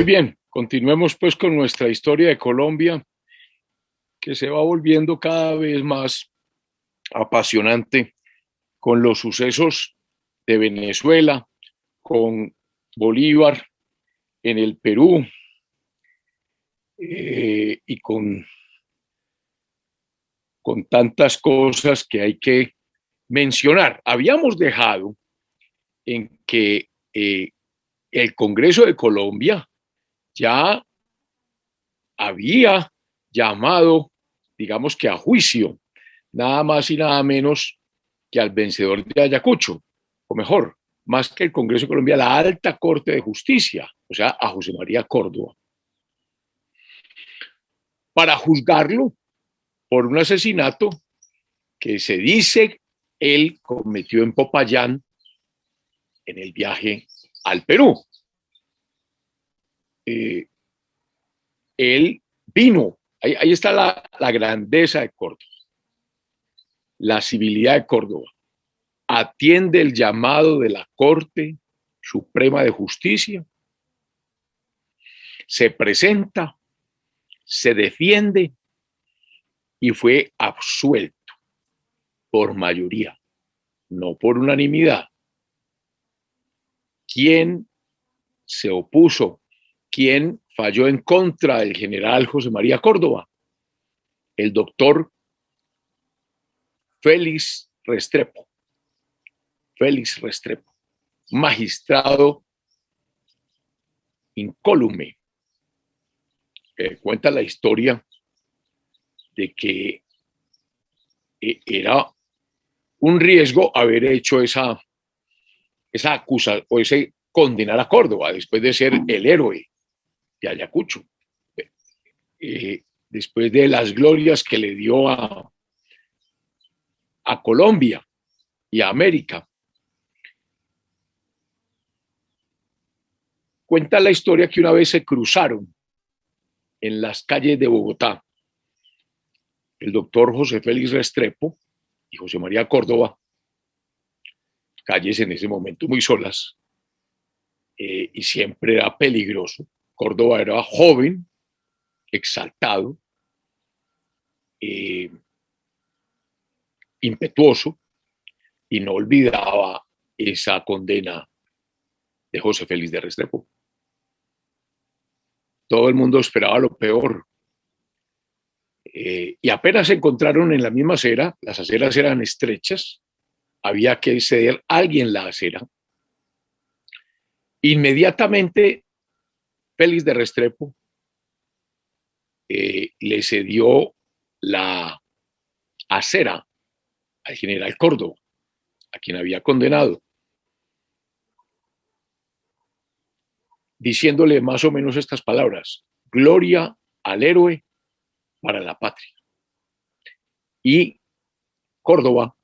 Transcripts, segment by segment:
bien, continuemos pues con nuestra historia de Colombia, que se va volviendo cada vez más apasionante con los sucesos de Venezuela, con Bolívar en el Perú y con tantas cosas que hay que mencionar. Habíamos dejado en que el Congreso de Colombia ya había llamado, digamos que a juicio, nada más y nada menos que al vencedor de Ayacucho, o mejor, más que el Congreso de Colombia, la Alta Corte de Justicia, o sea, a José María Córdoba, para juzgarlo por un asesinato que se dice él cometió en Popayán en el viaje al Perú. Eh, Él vino, ahí está la grandeza de Córdoba, la civilidad de Córdoba. Atiende el llamado de la Corte Suprema de Justicia, se presenta, se defiende y fue absuelto por mayoría, no por unanimidad. ¿Quién se opuso? ¿Quién falló en contra del general José María Córdoba? El doctor Félix Restrepo. Félix Restrepo, magistrado incólume. Cuenta la historia de que era un riesgo haber hecho esa acusación o ese condenar a Córdoba después de ser el héroe de Ayacucho, después de las glorias que le dio a Colombia y a América. Cuenta la historia que una vez se cruzaron en las calles de Bogotá el doctor José Félix Restrepo y José María Córdoba, calles en ese momento muy solas, y siempre era peligroso. Córdoba era joven, exaltado, eh, impetuoso, y no olvidaba esa condena de José Félix de Restrepo. Todo el mundo esperaba lo peor. Y apenas se encontraron en la misma acera, las aceras eran estrechas, había que ceder a alguien la acera. Inmediatamente, Félix de Restrepo le cedió la acera al general Córdoba, a quien había condenado, diciéndole más o menos estas palabras: gloria al héroe para la patria. Y Córdoba,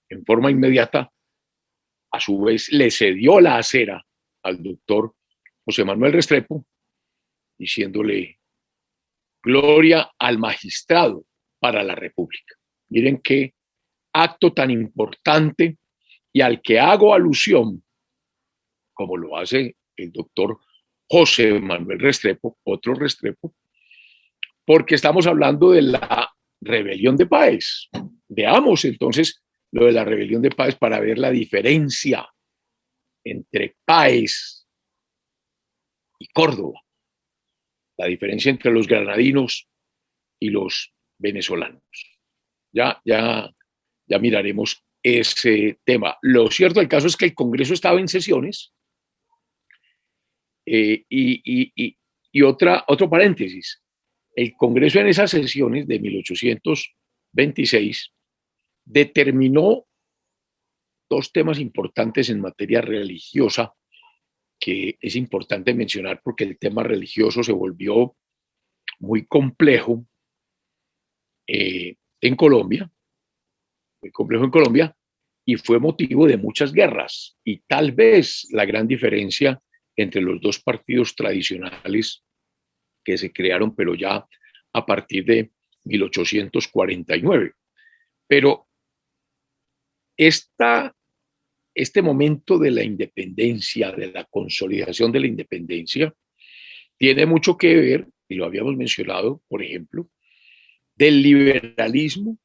en forma inmediata, a su vez le cedió la acera al doctor José Manuel Restrepo, diciéndole gloria al magistrado para la República. Miren qué acto tan importante, y al que hago alusión, como lo hace el doctor José Manuel Restrepo, otro Restrepo, porque estamos hablando de la rebelión de Páez. Veamos entonces lo de la rebelión de Páez para ver la diferencia entre Páez y Córdoba, la diferencia entre los granadinos y los venezolanos. Ya miraremos ese tema. Lo cierto del caso es que el Congreso estaba en sesiones, y otro paréntesis. El Congreso en esas sesiones de 1826 determinó dos temas importantes en materia religiosa que es importante mencionar porque el tema religioso se volvió muy complejo en Colombia, muy complejo en Colombia, y fue motivo de muchas guerras. Y tal vez la gran diferencia entre los dos partidos tradicionales que se crearon, pero ya a partir de 1849. Pero este momento de la independencia, de la consolidación de la independencia, tiene mucho que ver, y lo habíamos mencionado, por ejemplo, del liberalismo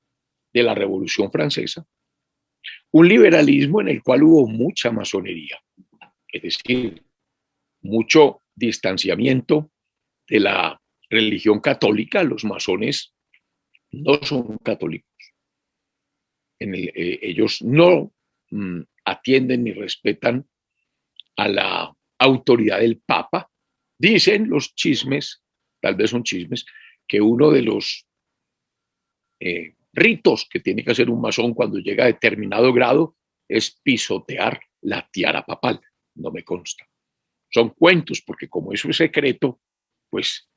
de la Revolución Francesa, un liberalismo en el cual hubo mucha masonería, es decir, mucho distanciamiento de la religión católica. Los masones no son católicos, ellos no atienden ni respetan a la autoridad del Papa. Dicen los chismes, tal vez son chismes, que uno de los ritos que tiene que hacer un masón cuando llega a determinado grado es pisotear la tiara papal. No me consta. Son cuentos, porque como eso es secreto, pues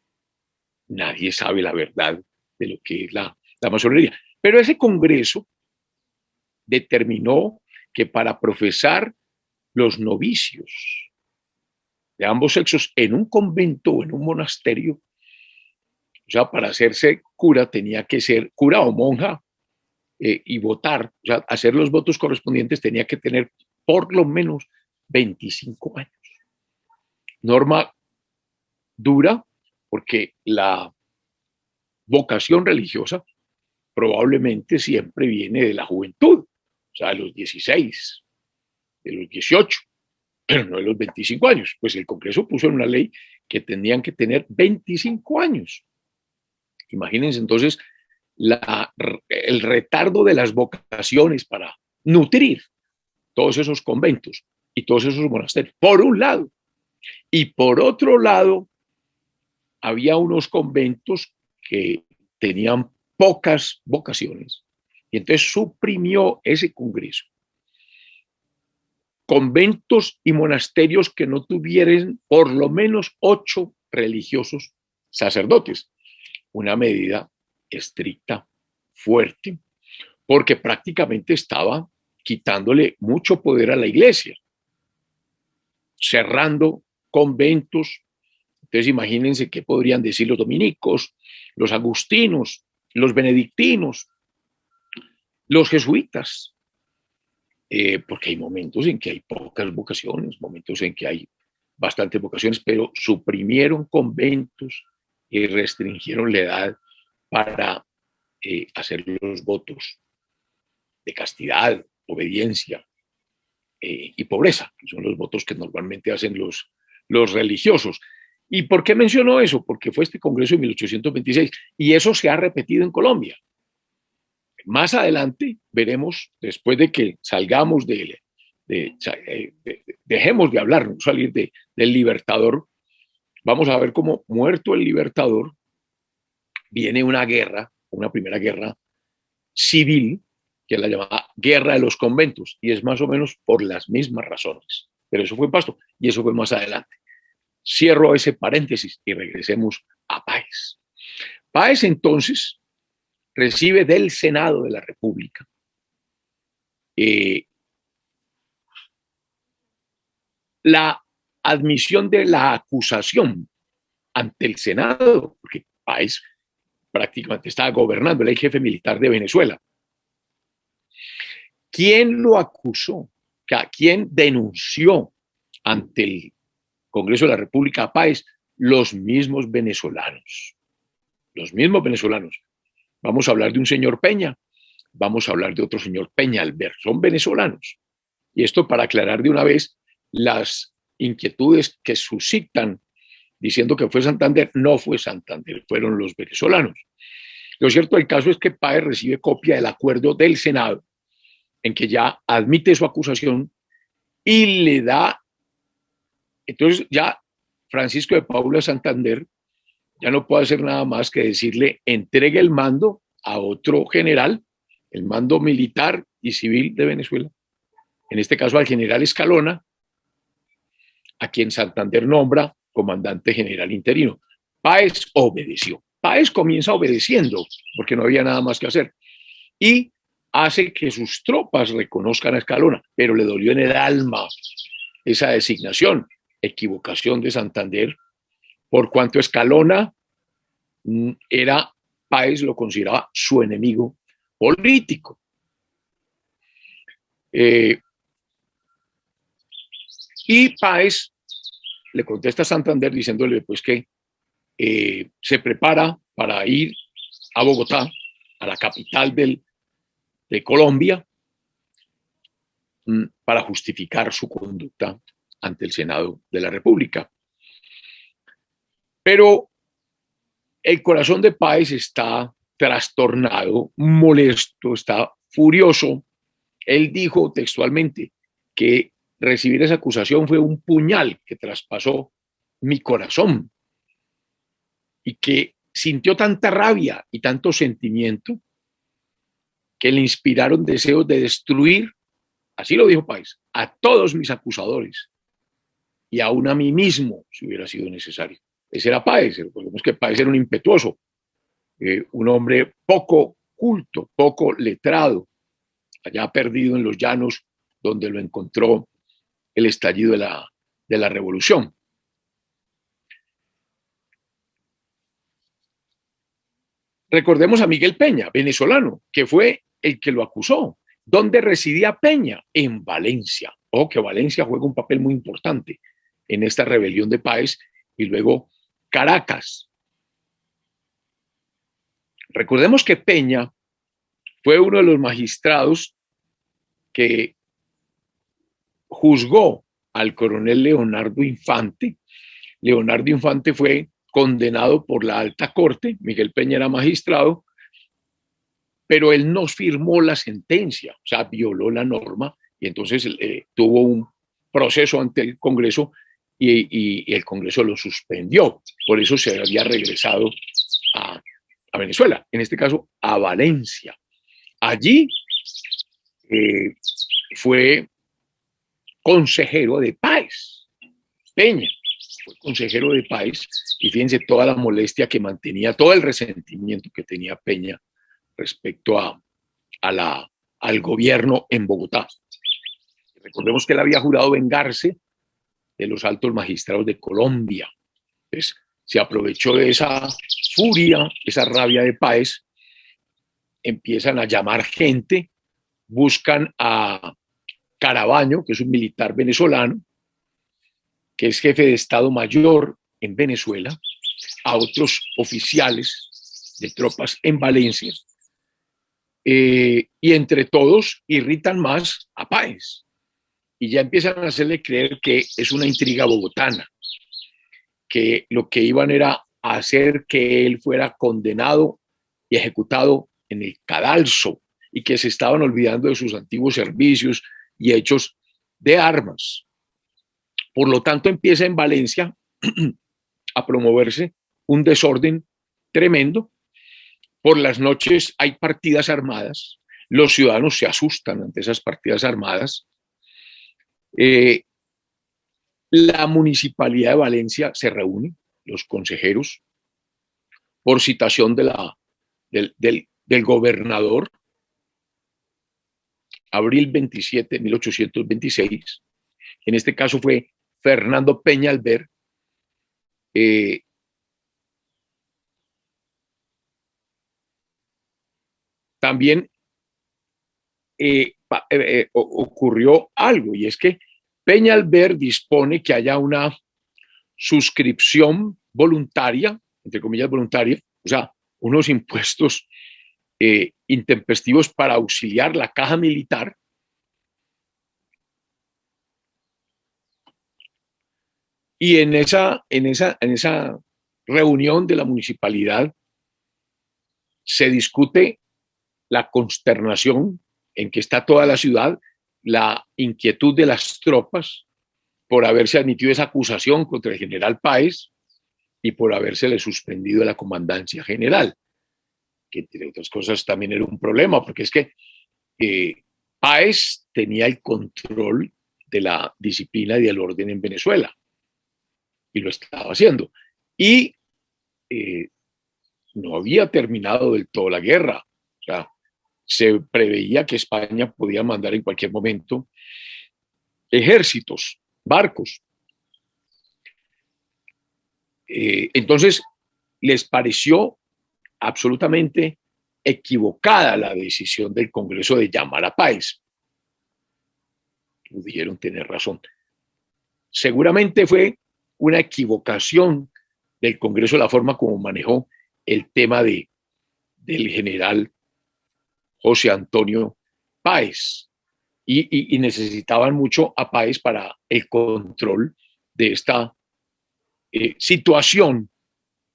nadie sabe la verdad de lo que es la masonería. Pero ese congreso determinó que para profesar los novicios de ambos sexos en un convento o en un monasterio, o sea, para hacerse cura tenía que ser cura o monja y votar, o sea, hacer los votos correspondientes tenía que tener por lo menos 25 años. Norma dura porque la vocación religiosa probablemente siempre viene de la juventud, o sea, de los 16, de los 18, pero no de los 25 años. Pues el Congreso puso en una ley que tenían que tener 25 años. Imagínense entonces el retardo de las vocaciones para nutrir todos esos conventos y todos esos monasterios, por un lado. Y por otro lado, había unos conventos que tenían pocas vocaciones y entonces suprimió ese congreso. Conventos y monasterios que no tuvieran por lo menos 8 religiosos sacerdotes. Una medida estricta, fuerte, porque prácticamente estaba quitándole mucho poder a la iglesia, cerrando conventos. Entonces imagínense qué podrían decir los dominicos, los agustinos, los benedictinos, los jesuitas, porque hay momentos en que hay pocas vocaciones, momentos en que hay bastantes vocaciones, pero suprimieron conventos y restringieron la edad para hacer los votos de castidad, obediencia y pobreza, que son los votos que normalmente hacen los religiosos. ¿Y por qué menciono eso? Porque fue este Congreso de 1826 y eso se ha repetido en Colombia. Más adelante veremos, después de que salgamos dejemos de hablar, no salir del Libertador, vamos a ver cómo muerto el Libertador viene una guerra, una primera guerra civil, que es la llamada Guerra de los Conventos, y es más o menos por las mismas razones. Pero eso fue en Pasto y eso fue más adelante. Cierro ese paréntesis y regresemos a Páez. Páez entonces recibe del Senado de la República la admisión de la acusación ante el Senado, porque Páez prácticamente estaba gobernando, era el jefe militar de Venezuela. ¿Quién lo acusó? ¿Quién denunció ante el Congreso de la República a Páez? Los mismos venezolanos. Los mismos venezolanos. Vamos a hablar de un señor Peña, vamos a hablar de otro señor Peña Albert, son venezolanos. Y esto para aclarar de una vez las inquietudes que suscitan diciendo que fue Santander. No fue Santander, fueron los venezolanos. Lo cierto del caso es que Páez recibe copia del acuerdo del Senado en que ya admite su acusación y le da, entonces ya Francisco de Paula Santander ya no puede hacer nada más que decirle entregue el mando a otro general, el mando militar y civil de Venezuela, en este caso al general Escalona, a quien Santander nombra comandante general interino. Páez obedeció. Páez comienza obedeciendo porque no había nada más que hacer y hace que sus tropas reconozcan a Escalona, pero le dolió en el alma esa designación, equivocación de Santander, por cuanto Escalona era, Páez lo consideraba su enemigo político. Y Páez le contesta a Santander diciéndole pues que se prepara para ir a Bogotá, a la capital de Colombia, para justificar su conducta ante el Senado de la República. Pero el corazón de Páez está trastornado, molesto, está furioso. Él dijo textualmente que recibir esa acusación fue un puñal que traspasó mi corazón y que sintió tanta rabia y tanto sentimiento que le inspiraron deseos de destruir, así lo dijo Páez, a todos mis acusadores y aún a mí mismo si hubiera sido necesario. Ese era Páez. Recordemos que Páez era un impetuoso, un hombre poco culto, poco letrado, allá perdido en los llanos donde lo encontró el estallido de la revolución. Recordemos a Miguel Peña, venezolano, que fue el que lo acusó. ¿Dónde residía Peña? En Valencia. Ojo que Valencia juega un papel muy importante en esta rebelión de Páez, y luego Caracas. Recordemos que Peña fue uno de los magistrados que juzgó al coronel Leonardo Infante. Leonardo Infante fue condenado por la alta corte, Miguel Peña era magistrado, pero él no firmó la sentencia, o sea, violó la norma, y entonces tuvo un proceso ante el Congreso y el Congreso lo suspendió. Por eso se había regresado a Venezuela, en este caso a Valencia. Allí fue consejero de Páez, Peña fue consejero de Páez, y fíjense toda la molestia que mantenía, todo el resentimiento que tenía Peña respecto al gobierno en Bogotá. Recordemos que él había jurado vengarse de los altos magistrados de Colombia. Entonces, se aprovechó de esa furia, esa rabia de Páez, empiezan a llamar gente, buscan a Carabaño, que es un militar venezolano, que es jefe de Estado Mayor en Venezuela, a otros oficiales de tropas en Valencia, y entre todos irritan más a Páez, y ya empiezan a hacerle creer que es una intriga bogotana, que lo que iban era a hacer que él fuera condenado y ejecutado en el cadalso, y que se estaban olvidando de sus antiguos servicios y hechos de armas. Por lo tanto, empieza en Valencia a promoverse un desorden tremendo. Por las noches hay partidas armadas, los ciudadanos se asustan ante esas partidas armadas. La municipalidad de Valencia se reúne, los consejeros, por citación del gobernador, abril 27 de 1826. En este caso fue Fernando Peñalver. También ocurrió algo, y es que Peñalver dispone que haya una suscripción voluntaria, entre comillas voluntaria, o sea, unos impuestos intempestivos para auxiliar la caja militar. Y en esa reunión de la municipalidad se discute la consternación en que está toda la ciudad, la inquietud de las tropas por haberse admitido esa acusación contra el general Páez y por habérsele suspendido la comandancia general, que entre otras cosas también era un problema, porque es que Páez tenía el control de la disciplina y del orden en Venezuela, y lo estaba haciendo. Y no había terminado del todo la guerra. O sea, se preveía que España podía mandar en cualquier momento ejércitos, barcos. Entonces, les pareció absolutamente equivocada la decisión del Congreso de llamar a Páez. Pudieron tener razón. Seguramente fue una equivocación del Congreso la forma como manejó el tema del general José Antonio Páez. Y necesitaban mucho a Páez para el control de esta situación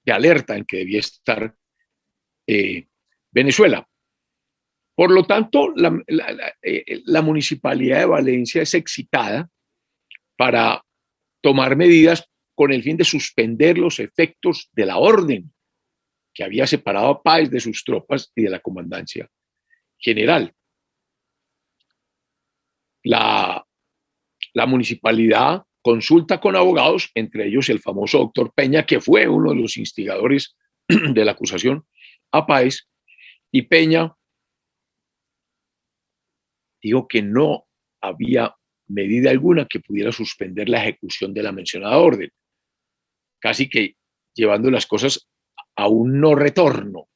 de alerta en que debía estar Venezuela. Por lo tanto, la Municipalidad de Valencia es excitada para tomar medidas con el fin de suspender los efectos de la orden que había separado a Páez de sus tropas y de la comandancia general. La municipalidad consulta con abogados, entre ellos el famoso doctor Peña, que fue uno de los instigadores de la acusación a Páez, y Peña dijo que no había medida alguna que pudiera suspender la ejecución de la mencionada orden, casi que llevando las cosas a un no retorno,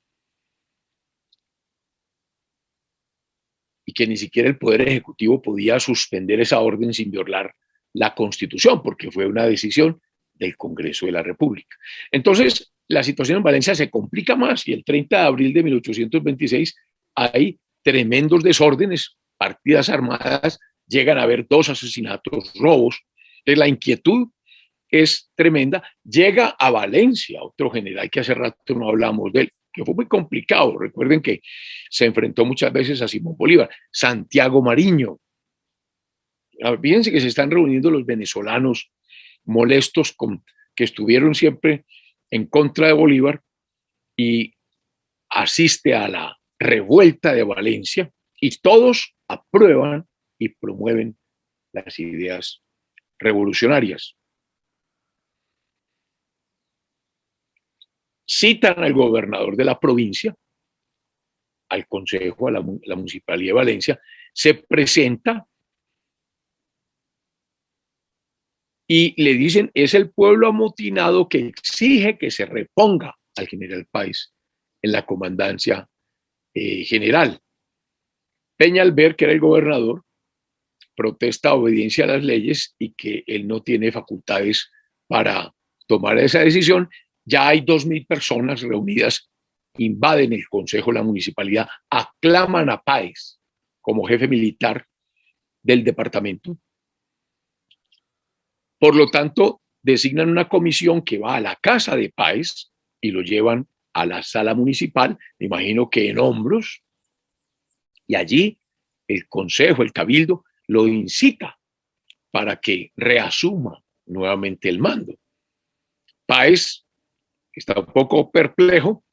y que ni siquiera el Poder Ejecutivo podía suspender esa orden sin violar la Constitución, porque fue una decisión del Congreso de la República. Entonces, la situación en Valencia se complica más y el 30 de abril de 1826 hay tremendos desórdenes, partidas armadas, llegan a haber 2 asesinatos, robos. Entonces, la inquietud es tremenda. Llega a Valencia otro general que hace rato no hablamos de él, que fue muy complicado. Recuerden que se enfrentó muchas veces a Simón Bolívar, Santiago Mariño. Fíjense que se están reuniendo los venezolanos molestos que estuvieron siempre en contra de Bolívar, y asiste a la revuelta de Valencia y todos aprueban y promueven las ideas revolucionarias. Citan al gobernador de la provincia, al consejo, a la municipalidad de Valencia, se presenta y le dicen: es el pueblo amotinado que exige que se reponga al general Páez en la comandancia general. Peña, al ver que era el gobernador, protesta obediencia a las leyes y que él no tiene facultades para tomar esa decisión. Ya hay 2.000 personas reunidas, invaden el consejo de la municipalidad, aclaman a Páez como jefe militar del departamento. Por lo tanto, designan una comisión que va a la casa de Páez y lo llevan a la sala municipal, me imagino que en hombros, y allí el consejo, el cabildo, lo incita para que reasuma nuevamente el mando. Páez está un poco perplejo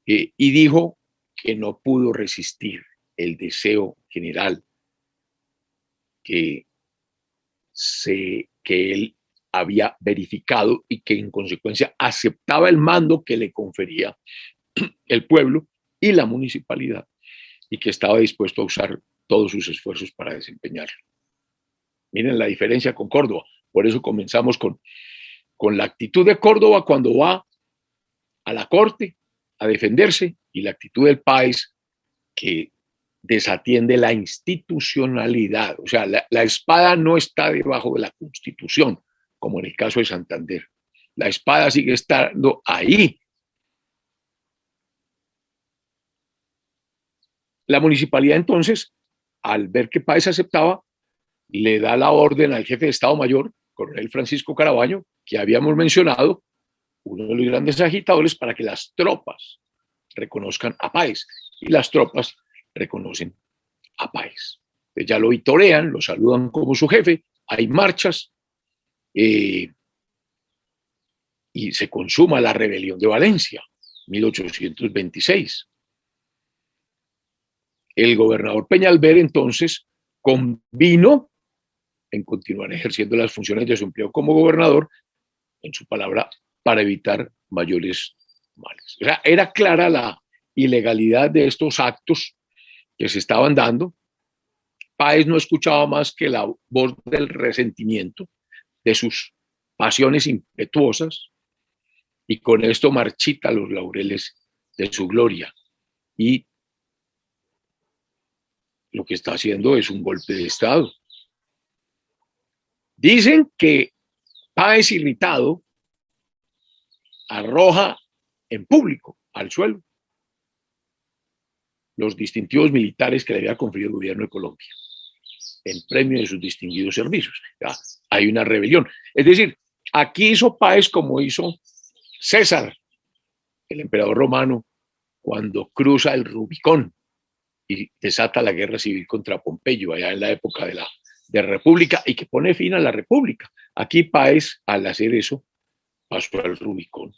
y dijo que no pudo resistir el deseo general que él había verificado y que en consecuencia aceptaba el mando que le confería el pueblo y la municipalidad, y que estaba dispuesto a usar todos sus esfuerzos para desempeñarlo. Miren la diferencia con Córdoba. Por eso comenzamos con la actitud de Córdoba cuando va a la corte a defenderse, y la actitud del país que desatiende la institucionalidad. O sea, la espada no está debajo de la Constitución, como en el caso de Santander. La espada sigue estando ahí. La municipalidad, entonces, al ver que Páez aceptaba, le da la orden al jefe de Estado Mayor, coronel Francisco Caraballo, que habíamos mencionado, uno de los grandes agitadores, para que las tropas reconozcan a Páez, y las tropas reconocen a Páez. Ya lo vitorean, lo saludan como su jefe, hay marchas, y se consuma la rebelión de Valencia, 1826. El gobernador Peñalver entonces convino en continuar ejerciendo las funciones de su empleo como gobernador, en su palabra, para evitar mayores males. O sea, era clara la ilegalidad de estos actos que se estaban dando. Páez no escuchaba más que la voz del resentimiento, de sus pasiones impetuosas, y con esto marchita los laureles de su gloria. Y lo que está haciendo es un golpe de Estado. Dicen que Páez, irritado, arroja en público al suelo los distintivos militares que le había conferido el gobierno de Colombia en premio de sus distinguidos servicios. Ya, hay una rebelión. Es decir, aquí hizo Páez como hizo César, el emperador romano, cuando cruza el Rubicón y desata la guerra civil contra Pompeyo, allá en la época de República, y que pone fin a la República. Aquí Páez, al hacer eso, pasó al Rubicón.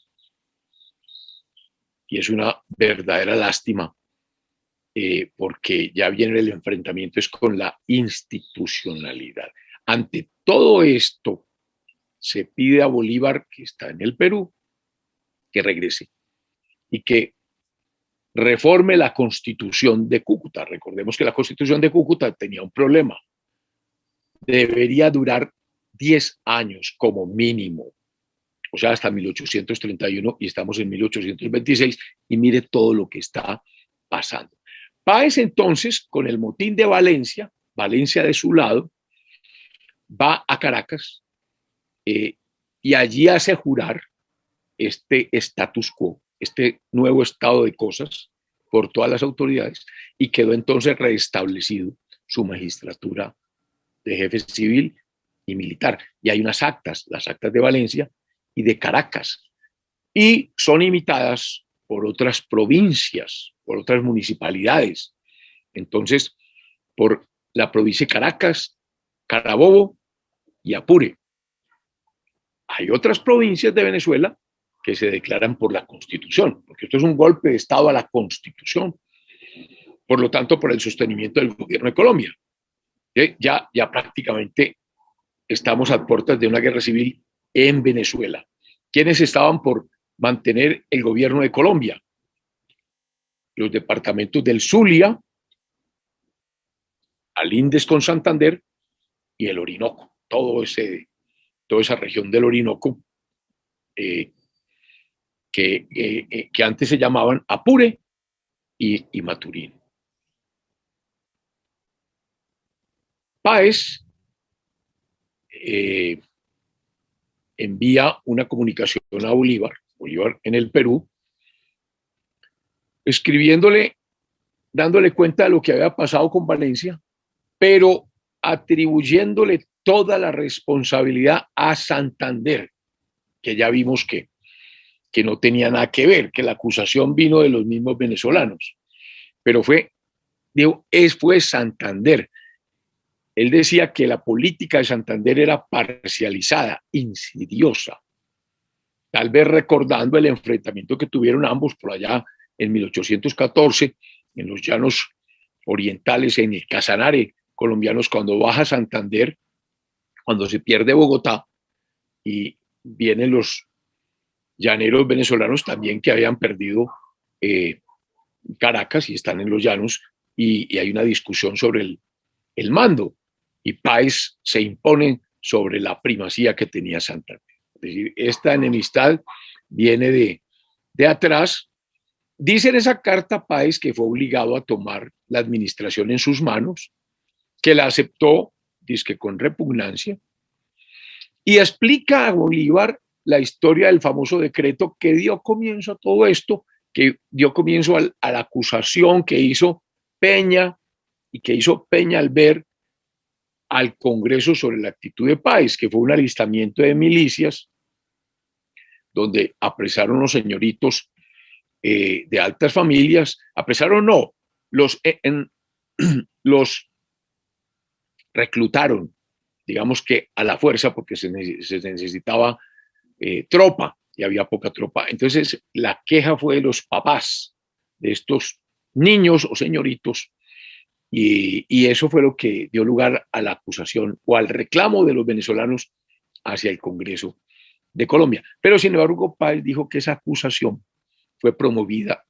Y es una verdadera lástima, porque ya viene el enfrentamiento es con la institucionalidad. Ante todo esto, se pide a Bolívar, que está en el Perú, que regrese y que reforme la Constitución de Cúcuta. Recordemos que la Constitución de Cúcuta tenía un problema. Debería durar 10 años como mínimo, o sea, hasta 1831, y estamos en 1826, y mire todo lo que está pasando. Páez entonces, con el motín de Valencia, Valencia de su lado, va a Caracas, y allí hace jurar este status quo, este nuevo estado de cosas por todas las autoridades, y quedó entonces restablecido su magistratura de jefe civil y militar. Y hay unas actas, las actas de Valencia y de Caracas, y son imitadas por otras provincias, por otras municipalidades. Entonces, por la provincia de Caracas, Carabobo y Apure. Hay otras provincias de Venezuela que se declaran por la Constitución, porque esto es un golpe de Estado a la Constitución, por lo tanto, por el sostenimiento del gobierno de Colombia. Ya prácticamente estamos a puertas de una guerra civil en Venezuela. ¿Quiénes estaban por mantener el gobierno de Colombia? Los departamentos del Zulia, Alindes con Santander y el Orinoco, toda esa región del Orinoco, que antes se llamaban Apure y Maturín. Páez envía una comunicación a Bolívar en el Perú, escribiéndole, dándole cuenta de lo que había pasado con Valencia, pero atribuyéndole toda la responsabilidad a Santander, que ya vimos que no tenía nada que ver, que la acusación vino de los mismos venezolanos, pero fue Santander. Él decía que la política de Santander era parcializada, insidiosa, tal vez recordando el enfrentamiento que tuvieron ambos por allá en 1814, en los llanos orientales, en el Casanare, colombianos, cuando baja Santander, cuando se pierde Bogotá, y vienen los llaneros venezolanos también que habían perdido Caracas y están en los llanos, y hay una discusión sobre el mando, y Páez se impone sobre la primacía que tenía Santander. Es decir, esta enemistad viene de atrás. Dice en esa carta Páez que fue obligado a tomar la administración en sus manos, que la aceptó, dice, con repugnancia, y explica a Bolívar la historia del famoso decreto que dio comienzo a todo esto, que dio comienzo a la acusación que hizo Peña, y que hizo Peña al ver al Congreso sobre la actitud de Páez, que fue un alistamiento de milicias donde apresaron los señoritos de altas familias, apresaron no, los reclutaron, digamos que a la fuerza, porque se necesitaba tropa y había poca tropa. Entonces la queja fue de los papás de estos niños o señoritos, y eso fue lo que dio lugar a la acusación o al reclamo de los venezolanos hacia el Congreso de Colombia. Pero sin embargo, Páez dijo que esa acusación fue promovida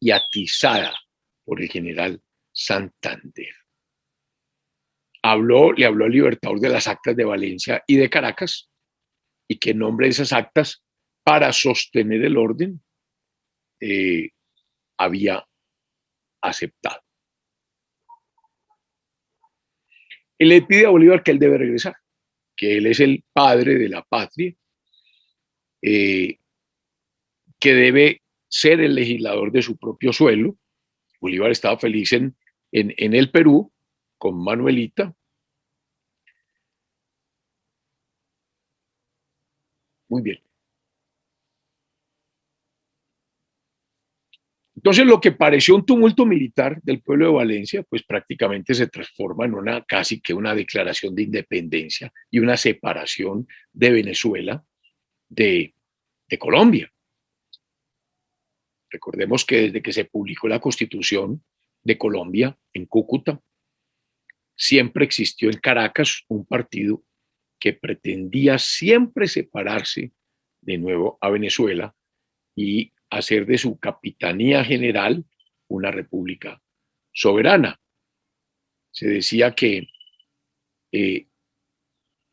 y atizada por el general Santander. Le habló al Libertador de las actas de Valencia y de Caracas, y que en nombre de esas actas, para sostener el orden, había aceptado. Él le pide a Bolívar que él debe regresar, que él es el padre de la patria, que debe ser el legislador de su propio suelo. Bolívar estaba feliz en el Perú con Manuelita. Muy bien. Entonces, lo que pareció un tumulto militar del pueblo de Valencia, pues prácticamente se transforma en una casi que una declaración de independencia y una separación de Venezuela de Colombia. Recordemos que desde que se publicó la Constitución de Colombia en Cúcuta, siempre existió en Caracas un partido que pretendía siempre separarse de nuevo a Venezuela y hacer de su capitanía general una república soberana. Se decía que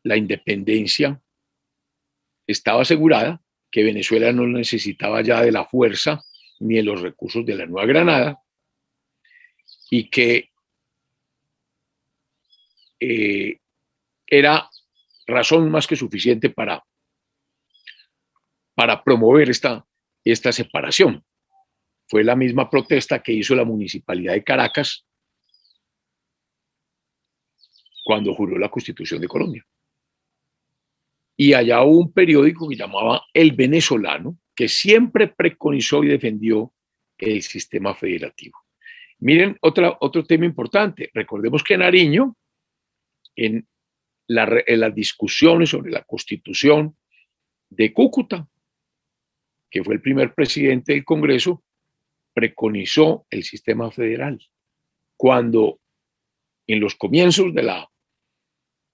la independencia estaba asegurada, que Venezuela no necesitaba ya de la fuerza ni de los recursos de la Nueva Granada, y que era razón más que suficiente para promover esta separación. Fue la misma protesta que hizo la Municipalidad de Caracas cuando juró la Constitución de Colombia. Y allá hubo un periódico que llamaba El Venezolano, que siempre preconizó y defendió el sistema federativo. Miren, otro tema importante. Recordemos que Nariño, en las discusiones sobre la Constitución de Cúcuta, que fue el primer presidente del Congreso, preconizó el sistema federal. Cuando en los comienzos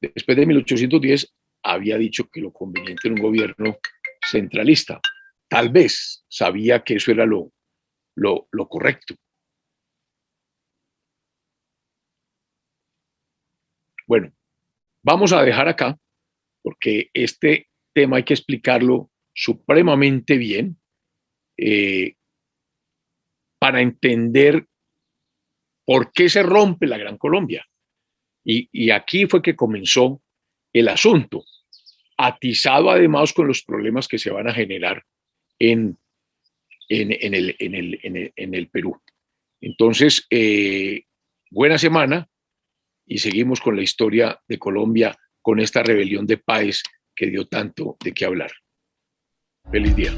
después de 1810, había dicho que lo conveniente era un gobierno centralista. Tal vez sabía que eso era lo correcto. Bueno, vamos a dejar acá, porque este tema hay que explicarlo supremamente bien para entender por qué se rompe la Gran Colombia. Y aquí fue que comenzó el asunto, atizado además con los problemas que se van a generar en el Perú. Entonces, buena semana y seguimos con la historia de Colombia, con esta rebelión de Páez que dio tanto de qué hablar. Feliz día.